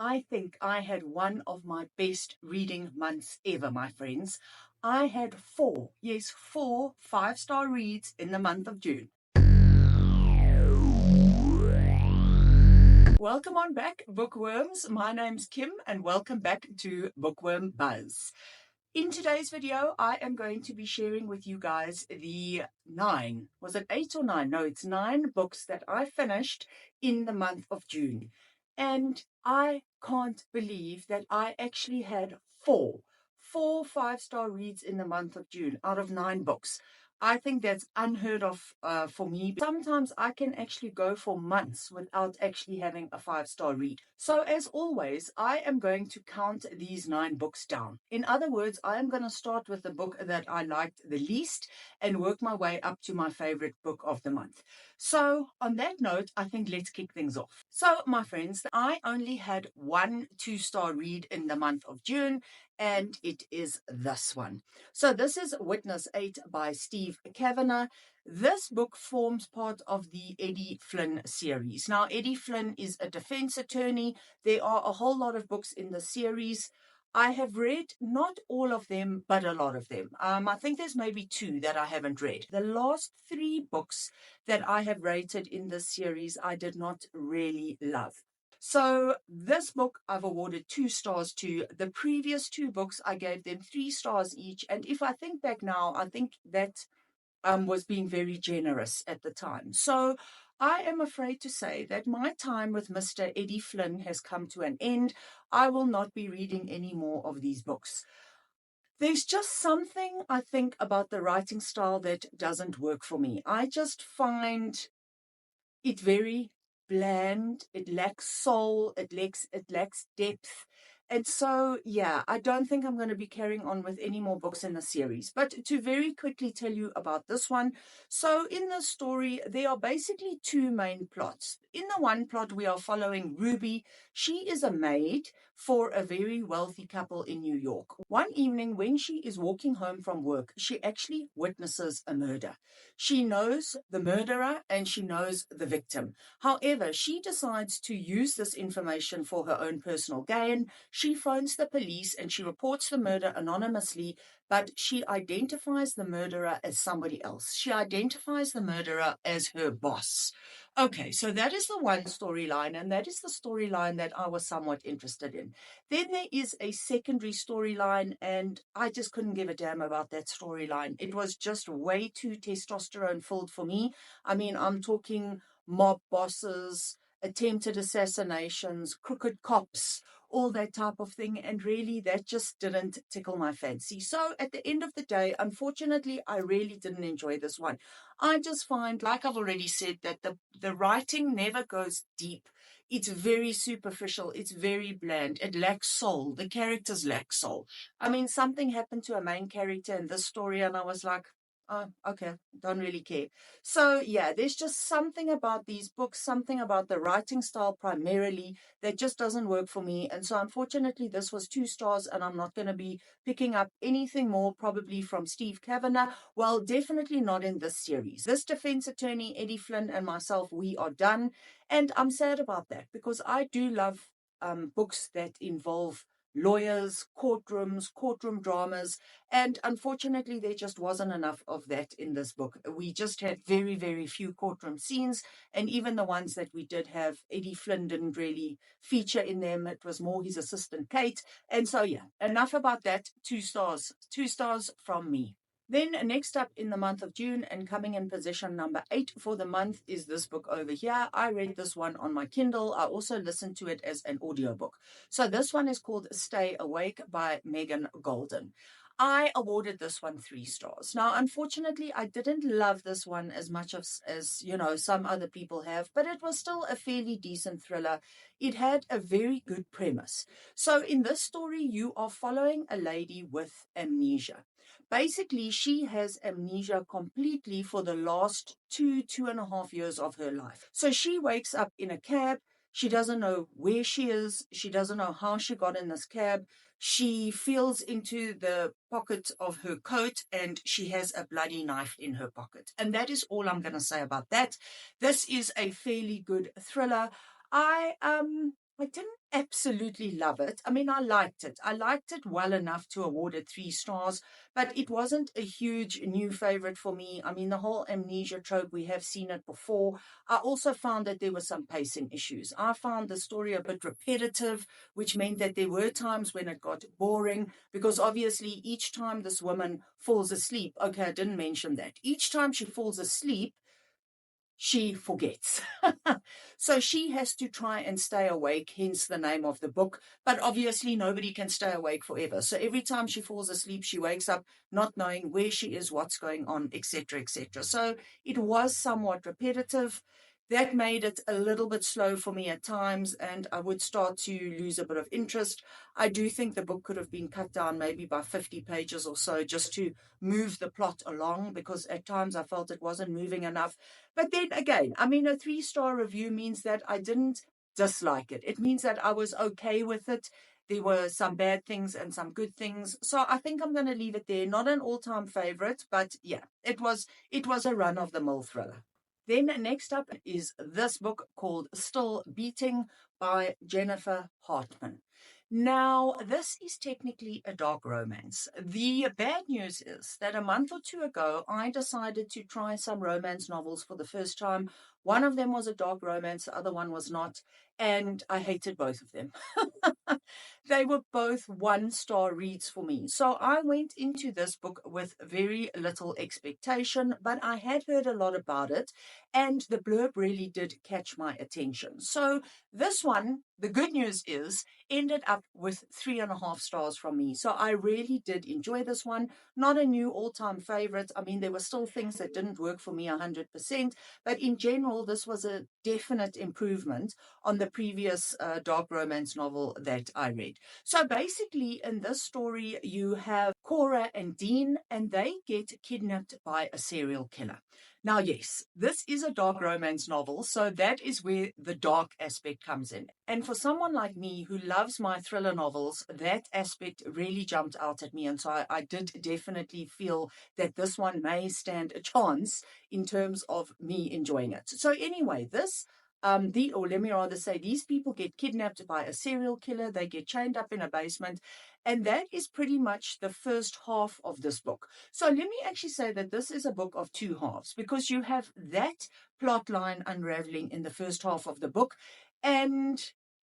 I think I had one of my best reading months ever, my friends. I had four, yes, four five-star reads in the month of June. Welcome on back, bookworms. My name's Kim, and welcome back to Bookworm Buzz. In today's video, I am going to be sharing with you guys the 9, was it 8 or 9? No, it's 9 books that I finished in the month of June. And I can't believe that I actually had four five-star reads in the month of June out of 9 books. I think that's unheard of for me. Sometimes I can actually go for months without actually having a 5-star read. So as always, I am going to count these 9 books down. In other words, I am going to start with the book that I liked the least and work my way up to my favorite book of the month. So on that note, I think let's kick things off. So my friends, I only had one 2-star read in the month of June, and it is this one. So this is Witness 8 by Steve Kavanagh. This book forms part of the Eddie Flynn series. Now, Eddie Flynn is a defense attorney. There are a whole lot of books in the series. I have read not all of them, but a lot of them. I think there's maybe 2 that I haven't read. The last 3 books that I have rated in this series, I did not really love. So this book I've awarded 2 stars to. The previous 2 books, I gave them 3 stars each. And if I think back now, I think that was being very generous at the time. So I am afraid to say that my time with Mr. Eddie Flynn has come to an end. I will not be reading any more of these books. There's just something, I think, about the writing style that doesn't work for me. I just find it very bland. It lacks soul. It lacks depth. And so, yeah, I don't think I'm going to be carrying on with any more books in the series. But to very quickly tell you about this one. So in the story, there are basically 2 main plots. In the one plot, we are following Ruby. She is a maid for a very wealthy couple in New York. One evening, when she is walking home from work, she actually witnesses a murder. She knows the murderer and she knows the victim. However, she decides to use this information for her own personal gain. She phones the police and she reports the murder anonymously, but she identifies the murderer as somebody else. She identifies the murderer as her boss. Okay, so that is the one storyline, and that is the storyline that I was somewhat interested in. Then there is a secondary storyline, and I just couldn't give a damn about that storyline. It was just way too testosterone filled for me. I mean, I'm talking mob bosses, attempted assassinations, crooked cops, all that type of thing. And really, that just didn't tickle my fancy. So at the end of the day, unfortunately, I really didn't enjoy this one. I just find, like I've already said, that the writing never goes deep. It's very superficial. It's very bland. It lacks soul. The characters lack soul. I mean, something happened to a main character in this story, and I was like, oh, okay, don't really care. So yeah, there's just something about these books, something about the writing style primarily that just doesn't work for me. And so unfortunately, this was 2 stars, and I'm not going to be picking up anything more probably from Steve Kavanagh. Well, definitely not in this series. This defense attorney, Eddie Flynn, and myself, we are done. And I'm sad about that because I do love books that involve lawyers, courtrooms, courtroom dramas. And unfortunately, there just wasn't enough of that in this book. We just had very, very few courtroom scenes. And even the ones that we did have, Eddie Flynn didn't really feature in them. It was more his assistant, Kate. And so, yeah, enough about that. 2 stars. 2 stars from me. Then next up in the month of June and coming in position number 8 for the month is this book over here. I read this one on my Kindle. I also listened to it as an audiobook. So this one is called Stay Awake by Megan Golden. I awarded this one 3 stars. Now, unfortunately, I didn't love this one as much as you know, some other people have, but it was still a fairly decent thriller. It had a very good premise. So in this story, you are following a lady with amnesia. Basically, she has amnesia completely for the last 2.5 years of her life. So she wakes up in a cab. She doesn't know where she is. She doesn't know how she got in this cab. She feels into the pocket of her coat and she has a bloody knife in her pocket. And that is all I'm going to say about that. This is a fairly good thriller. I I didn't absolutely love it. I mean, I liked it. I liked it well enough to award it 3 stars, but it wasn't a huge new favorite for me. I mean, the whole amnesia trope, we have seen it before. I also found that there were some pacing issues. I found the story a bit repetitive, which meant that there were times when it got boring, because obviously each time this woman falls asleep, okay, I didn't mention that. Each time she falls asleep, she forgets. So she has to try and stay awake, hence the name of the book. But obviously, nobody can stay awake forever. So every time she falls asleep, she wakes up not knowing where she is, what's going on, etc., etc. So it was somewhat repetitive. That made it a little bit slow for me at times, and I would start to lose a bit of interest. I do think the book could have been cut down maybe by 50 pages or so just to move the plot along, because at times I felt it wasn't moving enough. But then again, I mean, a 3-star review means that I didn't dislike it. It means that I was okay with it. There were some bad things and some good things. So I think I'm going to leave it there. Not an all-time favorite, but yeah, it was a run-of-the-mill thriller. Then next up is this book called Still Beating by Jennifer Hartman. Now, this is technically a dark romance. The bad news is that a month or two ago, I decided to try some romance novels for the first time. One of them was a dark romance, the other one was not, and I hated both of them. They were both 1-star reads for me. So I went into this book with very little expectation, but I had heard a lot about it, and the blurb really did catch my attention. So this one, the good news is, ended up with 3.5 stars from me. So I really did enjoy this one. Not a new all-time favorite. I mean, there were still things that didn't work for me 100%, but in general, this was a definite improvement on the previous dark romance novel that I read. So basically, in this story, you have Cora and Dean, and they get kidnapped by a serial killer. Now, yes, this is a dark romance novel, so that is where the dark aspect comes in. And for someone like me who loves my thriller novels, that aspect really jumped out at me. And so I did definitely feel that this one may stand a chance in terms of me enjoying it. So anyway, or let me rather say, these people get kidnapped by a serial killer. They get chained up in a basement. And that is pretty much the first half of this book. So let me actually say that this is a book of 2 halves, because you have that plot line unraveling in the first half of the book. And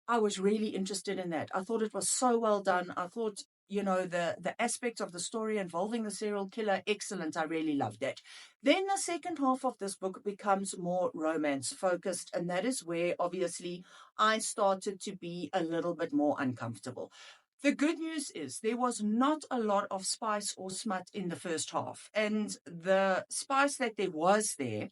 I was really interested in that. I thought it was so well done. I thought, the aspects of the story involving the serial killer, excellent. I really loved that. Then the second half of this book becomes more romance focused, and that is where obviously I started to be a little bit more uncomfortable. The good news is there was not a lot of spice or smut in the first half, and the spice that there was there,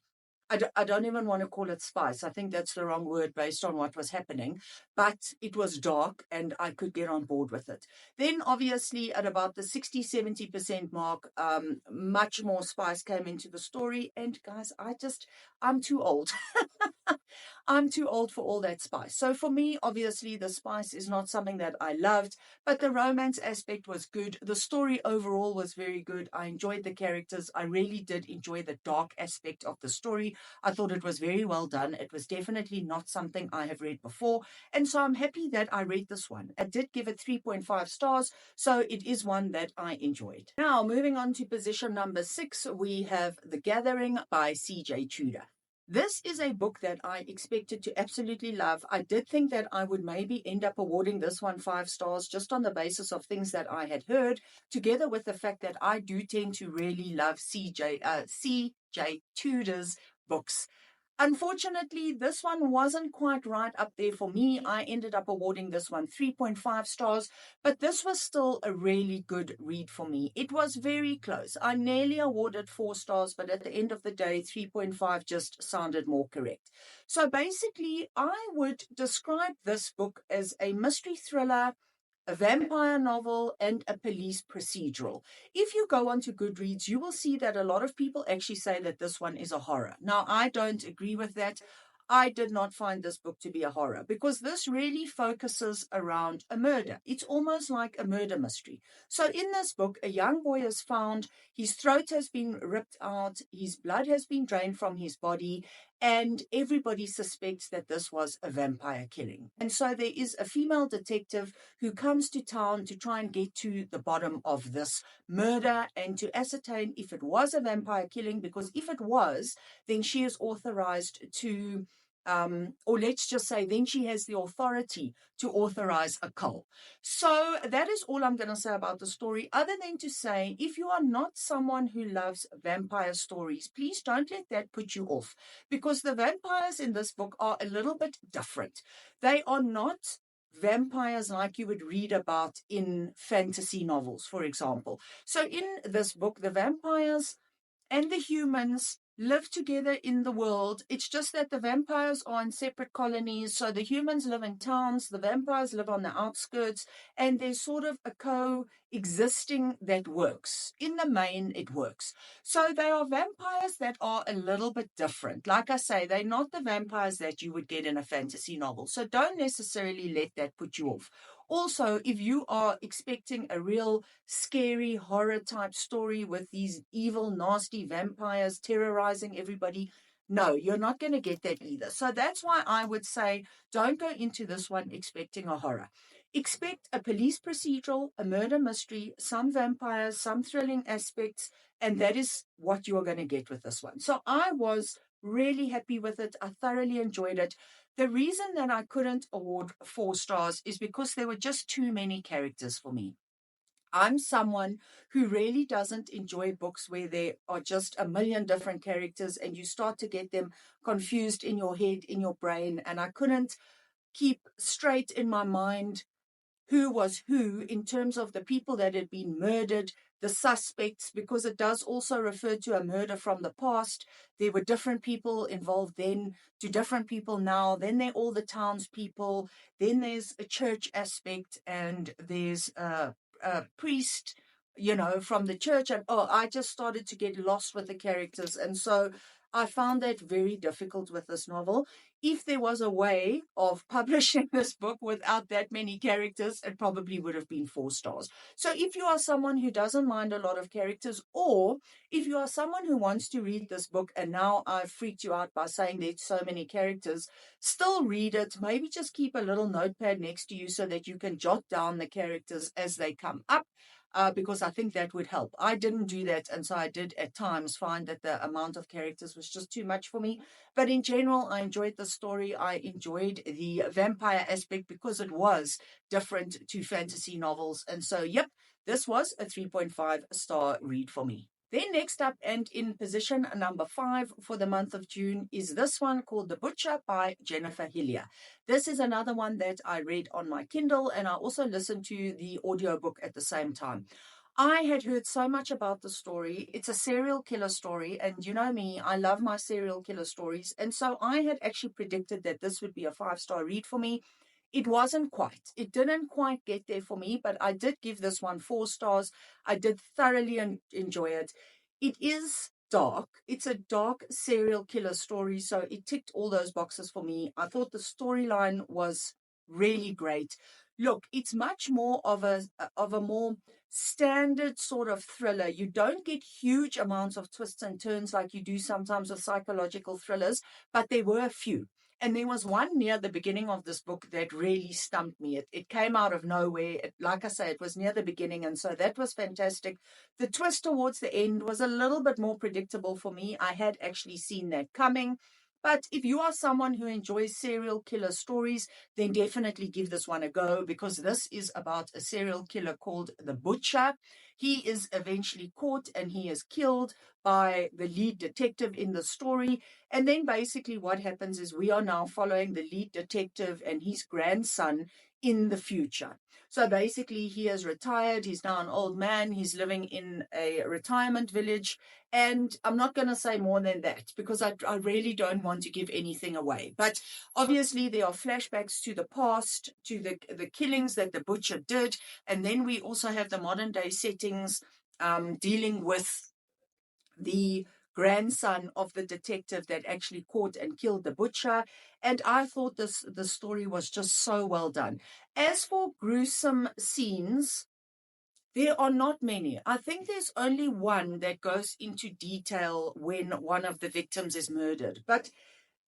I don't even want to call it spice. I think that's the wrong word based on what was happening, but it was dark and I could get on board with it. Then obviously at about the 60-70% mark, much more spice came into the story. And guys, I'm too old. I'm too old for all that spice. So for me, obviously, the spice is not something that I loved, but the romance aspect was good. The story overall was very good. I enjoyed the characters. I really did enjoy the dark aspect of the story. I thought it was very well done. It was definitely not something I have read before. And so I'm happy that I read this one. I did give it 3.5 stars, so it is one that I enjoyed. Now, moving on to position number 6, we have The Gathering by C.J. Tudor. This is a book that I expected to absolutely love. I did think that I would maybe end up awarding this one 5 stars just on the basis of things that I had heard, together with the fact that I do tend to really love C.J. Tudor's books. Unfortunately, this one wasn't quite right up there for me. I ended up awarding this one 3.5 stars, but this was still a really good read for me. It was very close. I nearly awarded 4 stars, but at the end of the day, 3.5 just sounded more correct. So basically, I would describe this book as a mystery thriller, a vampire novel, and a police procedural. If you go onto Goodreads, you will see that a lot of people actually say that this one is a horror. Now, I don't agree with that. I did not find this book to be a horror, because this really focuses around a murder. It's almost like a murder mystery. So in this book, a young boy is found, his throat has been ripped out, his blood has been drained from his body, and everybody suspects that this was a vampire killing. And so there is a female detective who comes to town to try and get to the bottom of this murder and to ascertain if it was a vampire killing, because if it was, then she is authorized to, or let's just say, then she has the authority to authorize a cull. So that is all I'm going to say about the story, other than to say, if you are not someone who loves vampire stories, please don't let that put you off, because the vampires in this book are a little bit different. They are not vampires like you would read about in fantasy novels, for example. So in this book, the vampires and the humans live together in the world. It's just that the vampires are in separate colonies. So the humans live in towns, the vampires live on the outskirts, and there's sort of a coexisting that works. In the main, it works. So they are vampires that are a little bit different. Like I say, they're not the vampires that you would get in a fantasy novel. So don't necessarily let that put you off. Also, if you are expecting a real scary horror type story with these evil, nasty vampires terrorizing everybody, no, you're not going to get that either. So that's why I would say don't go into this one expecting a horror. Expect a police procedural, a murder mystery, some vampires, some thrilling aspects, and that is what you're going to get with this one. So I was really happy with it. I thoroughly enjoyed it. The reason that I couldn't award 4 stars is because there were just too many characters for me. I'm someone who really doesn't enjoy books where there are just a million different characters and you start to get them confused in your head, in your brain. And I couldn't keep straight in my mind who was who in terms of the people that had been murdered, the suspects, because it does also refer to a murder from the past. There were different people involved then to different people now. Then there are all the townspeople. Then there's a church aspect, and there's a priest, from the church. And I just started to get lost with the characters. And so I found that very difficult with this novel. If there was a way of publishing this book without that many characters, it probably would have been 4 stars. So if you are someone who doesn't mind a lot of characters, or if you are someone who wants to read this book, and now I've freaked you out by saying there's so many characters, still read it. Maybe just keep a little notepad next to you so that you can jot down the characters as they come up. Because I think that would help. I didn't do that, and so I did at times find that the amount of characters was just too much for me. But in general, I enjoyed the story. I enjoyed the vampire aspect because it was different to fantasy novels. And so, yep, this was a 3.5 star read for me. Then next up, and in position number 5 for the month of June, is this one called The Butcher by Jennifer Hillier. This is another one that I read on my Kindle, and I also listened to the audiobook at the same time. I had heard so much about the story. It's a serial killer story, and you know me, I love my serial killer stories. And so I had actually predicted that this would be a 5-star read for me. It wasn't quite. It didn't quite get there for me, but I did give this one 4 stars. I did thoroughly enjoy it. It is dark. It's a dark serial killer story, so it ticked all those boxes for me. I thought the storyline was really great. Look, it's much more of a more standard sort of thriller. You don't get huge amounts of twists and turns like you do sometimes with psychological thrillers, but there were a few. And there was one near the beginning of this book that really stumped me. It came out of nowhere. Like I say, it was near the beginning, and so that was fantastic. The twist towards the end was a little bit more predictable for me. I had actually seen that coming. But if you are someone who enjoys serial killer stories, then definitely give this one a go, because this is about a serial killer called the Butcher. He is eventually caught and he is killed by the lead detective in the story. And then basically what happens is we are now following the lead detective and his grandson in the future. So basically he has retired. He's now an old man. He's living in a retirement village. And I'm not going to say more than that because I really don't want to give anything away. But obviously there are flashbacks to the past, to the killings that the Butcher did. And then we also have the modern day settings dealing with the grandson of the detective that actually caught and killed the Butcher. And I thought the story was just so well done. As for gruesome scenes, there are not many. I think there's only one that goes into detail when one of the victims is murdered. But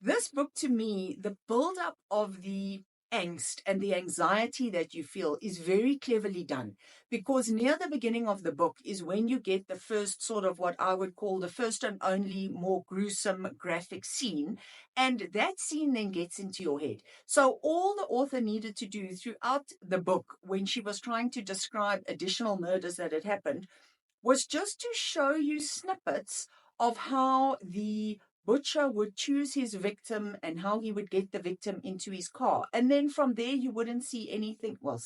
This book, to me, the build-up of the angst and the anxiety that you feel is very cleverly done, because near the beginning of the book is when you get the first sort of what I would call the first and only more gruesome graphic scene, and that scene then gets into your head. So all the author needed to do throughout the book, when she was trying to describe additional murders that had happened, was just to show you snippets of how the butcher would choose his victim and how he would get the victim into his car. And then from there, you wouldn't see anything. Well,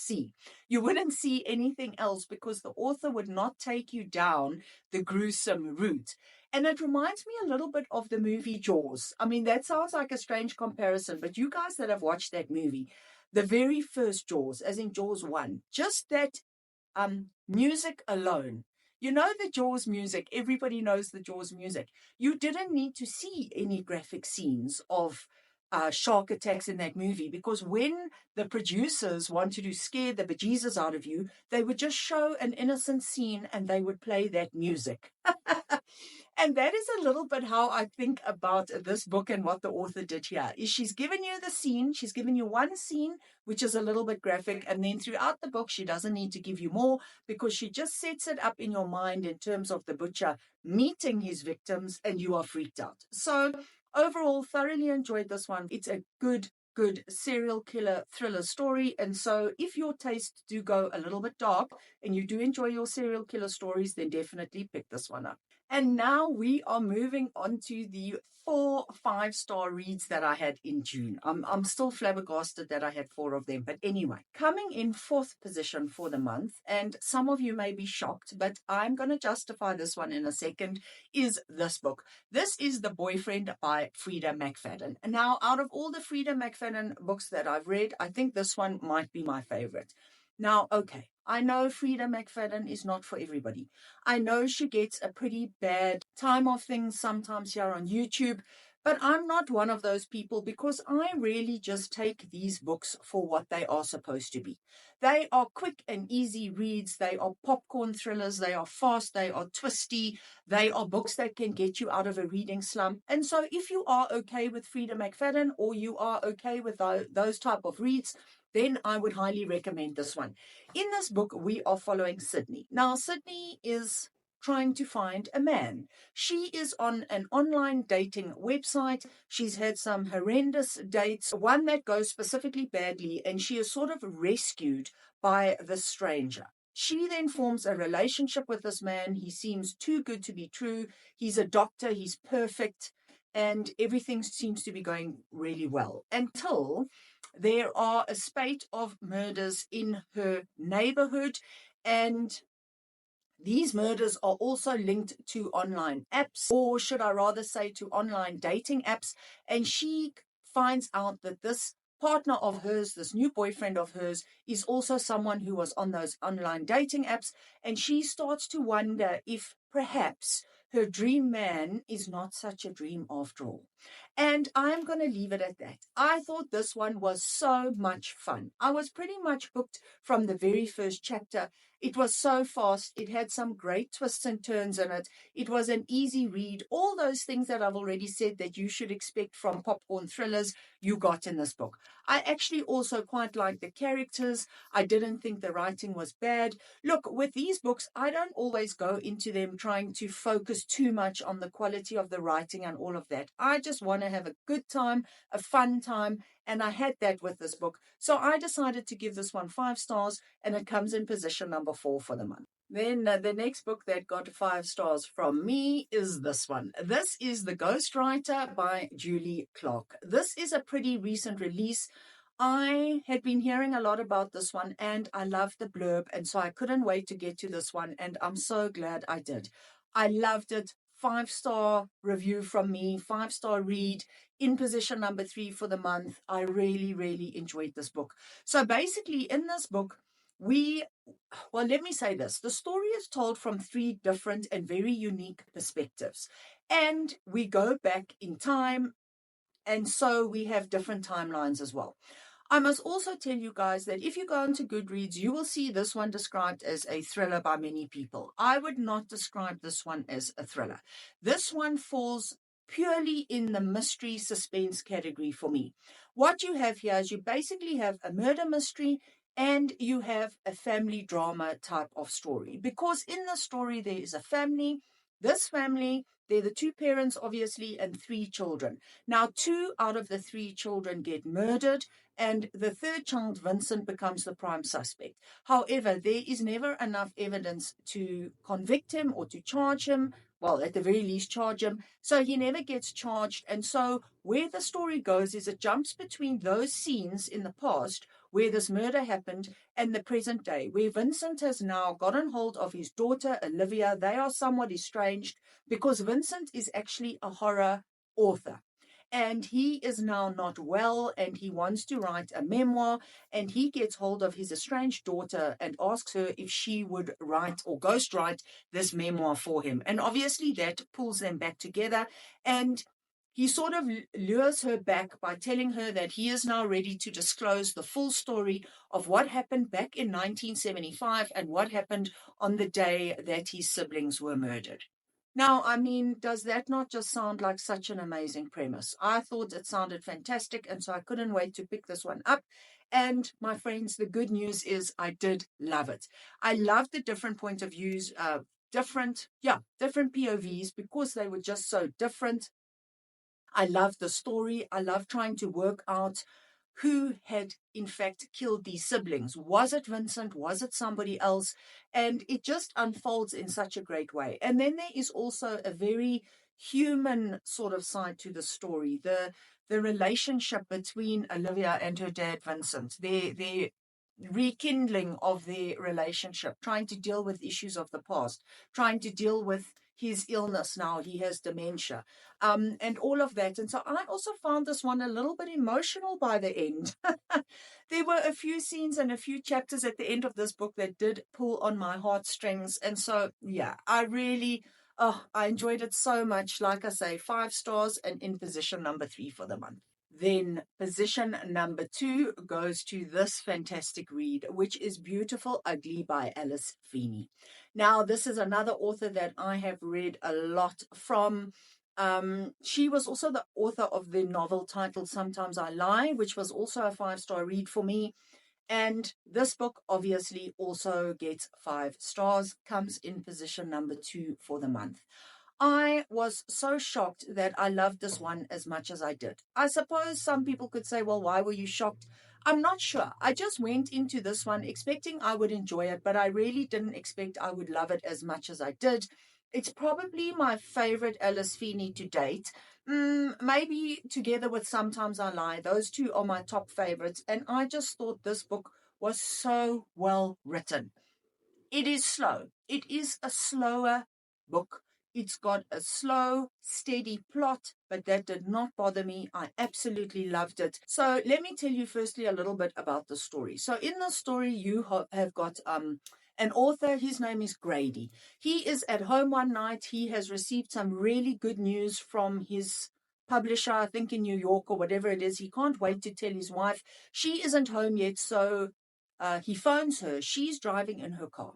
you wouldn't see anything else, because the author would not take you down the gruesome route. And it reminds me a little bit of the movie Jaws. I mean, that sounds like a strange comparison, but you guys that have watched that movie, the very first Jaws, as in Jaws 1, just that music alone. You know the Jaws music. Everybody knows the Jaws music. You didn't need to see any graphic scenes of shark attacks in that movie, because when the producers wanted to scare the bejesus out of you, they would just show an innocent scene and they would play that music. And that is a little bit how I think about this book and what the author did here. Is she's given you the scene, she's given you one scene, which is a little bit graphic, and then throughout the book, she doesn't need to give you more, because she just sets it up in your mind in terms of the butcher meeting his victims, and you are freaked out. So overall, thoroughly enjoyed this one. It's a good serial killer thriller story. And so if your tastes do go a little bit dark and you do enjoy your serial killer stories, then definitely pick this one up. And now we are moving on to the 4 5-star reads that I had in June. I'm still flabbergasted that I had 4 of them. But anyway, coming in 4th position for the month, and some of you may be shocked, but I'm going to justify this one in a second, is this book. This is The Boyfriend by Frida McFadden. And now, out of all the Frida McFadden books that I've read, I think this one might be my favorite. Now, okay, I know Frida McFadden is not for everybody. I know she gets a pretty bad time of things sometimes here on YouTube, but I'm not one of those people, because I really just take these books for what they are supposed to be. They are quick and easy reads. They are popcorn thrillers. They are fast. They are twisty. They are books that can get you out of a reading slump. And so if you are okay with Frida McFadden, or you are okay with those type of reads, then I would highly recommend this one. In this book, we are following Sydney. Now, Sydney is trying to find a man. She is on an online dating website. She's had some horrendous dates, one that goes specifically badly, and she is sort of rescued by the stranger. She then forms a relationship with this man. He seems too good to be true. He's a doctor. He's perfect. And everything seems to be going really well, until there are a spate of murders in her neighborhood, and these murders are also linked to online apps, or should I rather say to online dating apps. And she finds out that this partner of hers, this new boyfriend of hers, is also someone who was on those online dating apps. And she starts to wonder if perhaps her dream man is not such a dream after all. And I'm going to leave it at that. I thought this one was so much fun. I was pretty much hooked from the very first chapter. It was so fast. It had some great twists and turns in it. It was an easy read. All those things that I've already said that you should expect from popcorn thrillers, you got in this book. I actually also quite liked the characters. I didn't think the writing was bad. Look, with these books, I don't always go into them trying to focus too much on the quality of the writing and all of that. I just want to have a good time, a fun time, and I had that with this book. So I decided to give this one 5 stars, and it comes in position number 4 for the month. Then the next book that got 5 stars from me is this one. This is The Ghostwriter by Julie Clark. This is a pretty recent release. I had been hearing a lot about this one, and I loved the blurb, and so I couldn't wait to get to this one, and I'm so glad I did. I loved it. 5-star review from me, 5-star read, in position number 3 for the month. I really enjoyed this book. So basically, in this book, let me say this. The story is told from 3 different and very unique perspectives. And we go back in time, and so we have different timelines as well. I must also tell you guys that if you go into Goodreads, you will see this one described as a thriller by many people. I would not describe this one as a thriller. This one falls purely in the mystery suspense category for me. What you have here is you basically have a murder mystery and you have a family drama type of story. Because in the story, there is a family. This family, they're the two parents, obviously, and three children. Now, two out of the three children get murdered, and the third child, Vincent, becomes the prime suspect. However, there is never enough evidence to convict him or to charge him. Well, at the very least, charge him. So he never gets charged. And so where the story goes is it jumps between those scenes in the past where this murder happened and the present day, where Vincent has now gotten hold of his daughter, Olivia. They are somewhat estranged because Vincent is actually a horror author. And he is now not well and he wants to write a memoir, and he gets hold of his estranged daughter and asks her if she would write or ghostwrite this memoir for him. And obviously that pulls them back together, and he sort of lures her back by telling her that he is now ready to disclose the full story of what happened back in 1975 and what happened on the day that his siblings were murdered. Now, I mean, does that not just sound like such an amazing premise? I thought it sounded fantastic, and so I couldn't wait to pick this one up. And my friends, the good news is I did love it. I loved the different point of views, different POVs, because they were just so different. I love the story. I love trying to work out who had in fact killed these siblings. Was it Vincent? Was it somebody else? And it just unfolds in such a great way. And then there is also a very human sort of side to the story. The relationship between Olivia and her dad, Vincent, their rekindling of their relationship, trying to deal with issues of the past, trying to deal with his illness now. He has dementia, and all of that. And so I also found this one a little bit emotional by the end. There were a few scenes and a few chapters at the end of this book that did pull on my heartstrings. And so, yeah, I enjoyed it so much. Like I say, 5 stars and in position number 3 for the month. Then position number 2 goes to this fantastic read, which is Beautiful Ugly by Alice Feeney. Now, this is another author that I have read a lot from. She was also the author of the novel titled Sometimes I Lie, which was also a 5-star read for me. And this book obviously also gets 5 stars, comes in position number 2 for the month. I was so shocked that I loved this one as much as I did. I suppose some people could say, well, why were you shocked? I'm not sure. I just went into this one expecting I would enjoy it, but I really didn't expect I would love it as much as I did. It's probably my favorite Alice Feeney to date. Maybe together with Sometimes I Lie. Those two are my top favorites. And I just thought this book was so well written. It is slow. It is a slower book. It's got a slow, steady plot, but that did not bother me. I absolutely loved it. So let me tell you firstly a little bit about the story. So in the story, you have got an author. His name is Grady. He is at home one night. He has received some really good news from his publisher, I think in New York or whatever it is. He can't wait to tell his wife. She isn't home yet, so he phones her. She's driving in her car.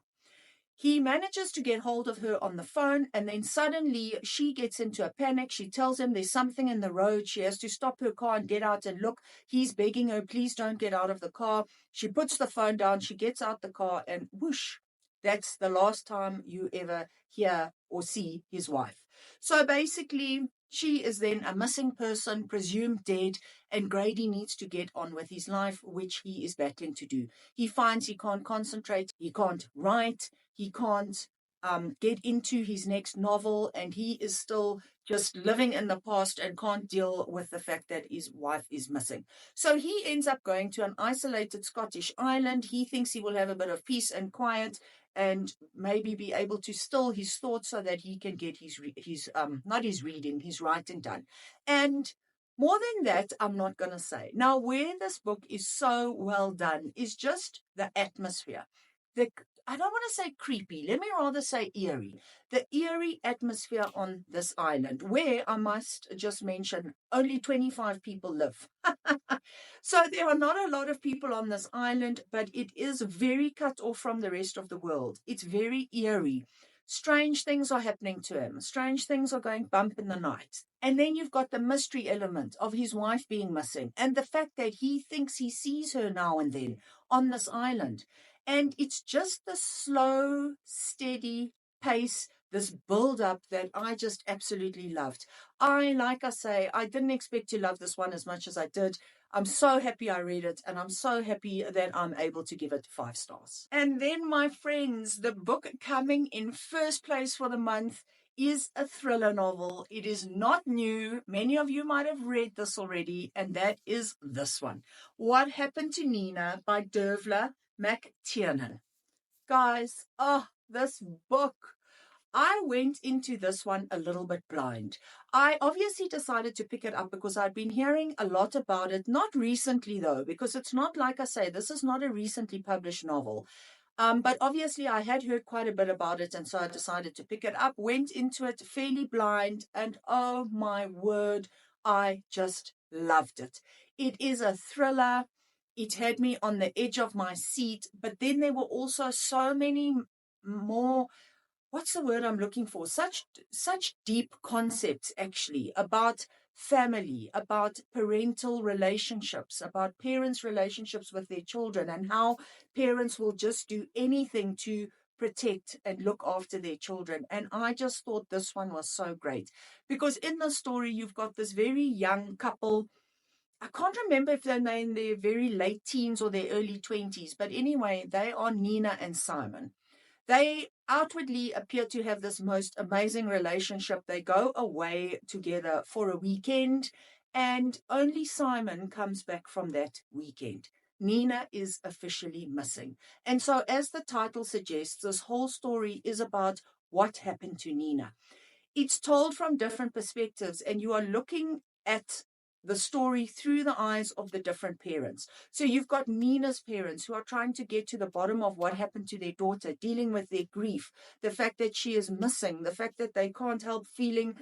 He manages to get hold of her on the phone, and then suddenly she gets into a panic. She tells him there's something in the road. She has to stop her car and get out and look. He's begging her, please don't get out of the car. She puts the phone down. She gets out the car, and whoosh, that's the last time you ever hear or see his wife. So basically, she is then a missing person, presumed dead, and Grady needs to get on with his life, which he is battling to do. He finds he can't concentrate, he can't write, he can't get into his next novel, and he is still just living in the past and can't deal with the fact that his wife is missing. So he ends up going to an isolated Scottish island. He thinks he will have a bit of peace and quiet and maybe be able to still his thoughts so that he can get his writing done. And more than that, I'm not going to say. Now, where this book is so well done is just the atmosphere. I don't want to say creepy, let me rather say eerie. The eerie atmosphere on this island, where I must just mention, only 25 people live. So there are not a lot of people on this island, but it is very cut off from the rest of the world. It's very eerie. strange things are happening to him. Strange things are going bump in the night. And then you've got the mystery element of his wife being missing and the fact that he thinks he sees her now and then on this island. And it's just the slow, steady pace, this build-up that I just absolutely loved. Like I say, I didn't expect to love this one as much as I did. I'm so happy I read it, and I'm so happy that I'm able to give it 5 stars. And then, my friends, the book coming in first place for the month is a thriller novel. It is not new. Many of you might have read this already, and that is this one. What Happened to Nina by Dervla McTiernan. Guys, this book. I went into this one a little bit blind. I obviously decided to pick it up because I'd been hearing a lot about it. Not recently, though, because it's not, like I say, this is not a recently published novel. But obviously I had heard quite a bit about it, and so I decided to pick it up, went into it fairly blind, and oh my word, I just loved it. It is a thriller. It had me on the edge of my seat, but then there were also so many more, what's the word I'm looking for? Such deep concepts, actually, about family, about parental relationships, about parents' relationships with their children, and how parents will just do anything to protect and look after their children. And I just thought this one was so great, because in the story, you've got this very young couple. I can't remember if they're in their very late teens or their early 20s, but anyway, they are Nina and Simon. They outwardly appear to have this most amazing relationship. They go away together for a weekend, and only Simon comes back from that weekend. Nina is officially missing. And so, as the title suggests, this whole story is about what happened to Nina. It's told from different perspectives, and you are looking at the story through the eyes of the different parents. So you've got Nina's parents who are trying to get to the bottom of what happened to their daughter, dealing with their grief, the fact that she is missing, the fact that they can't help feeling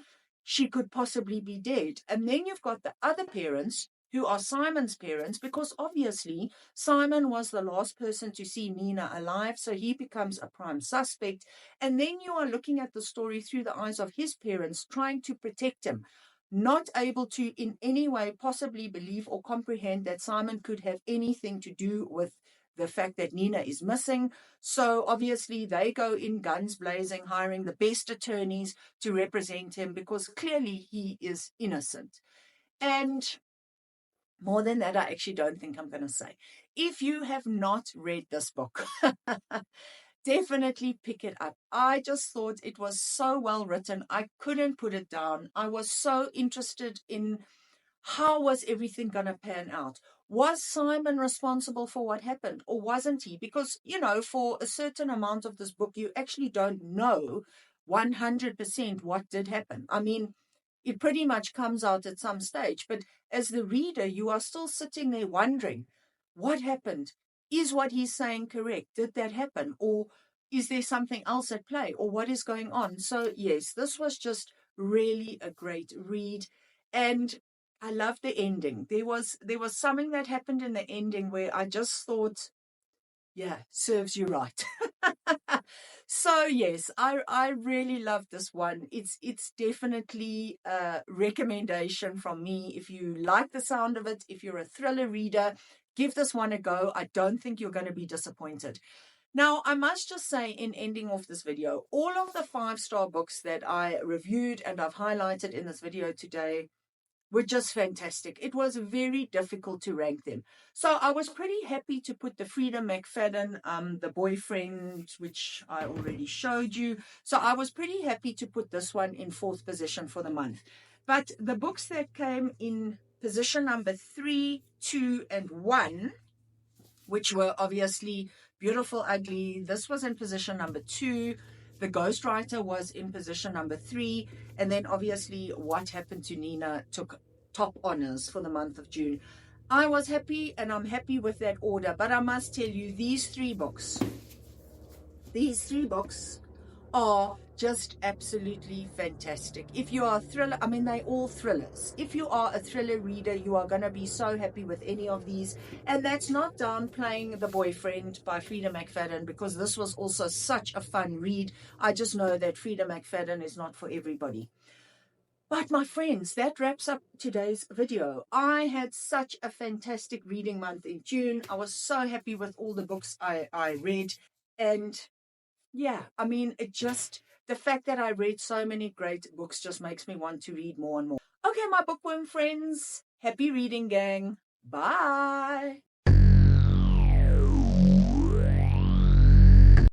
she could possibly be dead. And then you've got the other parents who are Simon's parents, because obviously Simon was the last person to see Nina alive, so he becomes a prime suspect. And then you are looking at the story through the eyes of his parents, trying to protect him, not able to in any way possibly believe or comprehend that Simon could have anything to do with the fact that Nina is missing. So obviously they go in guns blazing, hiring the best attorneys to represent him, because clearly he is innocent. And more than that, I actually don't think I'm going to say. If you have not read this book, definitely pick it up. I just thought it was so well written. I couldn't put it down. I was so interested in how was everything going to pan out. Was Simon responsible for what happened, or wasn't he? Because, for a certain amount of this book, you actually don't know 100% what did happen. I mean, it pretty much comes out at some stage. But as the reader, you are still sitting there wondering, what happened? Is what he's saying correct? Did that happen? Or is there something else at play? Or what is going on? So, yes, this was just really a great read. And I loved the ending. There was something that happened in the ending where I just thought, yeah, serves you right. So yes, I really love this one. It's definitely a recommendation from me. If you like the sound of it, if you're a thriller reader, give this one a go. I don't think you're going to be disappointed. Now, I must just say, in ending off this video, all of the 5-star books that I reviewed and I've highlighted in this video today were just fantastic. It was very difficult to rank them. So I was pretty happy to put the Frida McFadden, the boyfriend, which I already showed you. So I was pretty happy to put this one in 4th position for the month. But the books that came in position number 3, 2, and 1, which were obviously Beautiful Ugly, this was in position number 2. The Ghostwriter was in position number 3. And then obviously What Happened to Nina took top honors for the month of June. I was happy, and I'm happy with that order. But I must tell you, these three books are just absolutely fantastic. If you are a thriller, I mean, they're all thrillers. If you are a thriller reader, you are going to be so happy with any of these. And that's not downplaying The Boyfriend by Frida McFadden, because this was also such a fun read. I just know that Frida McFadden is not for everybody. But my friends, that wraps up today's video. I had such a fantastic reading month in June. I was so happy with all the books I read. And yeah, I mean, the fact that I read so many great books just makes me want to read more and more. Okay, my bookworm friends, happy reading, gang. Bye.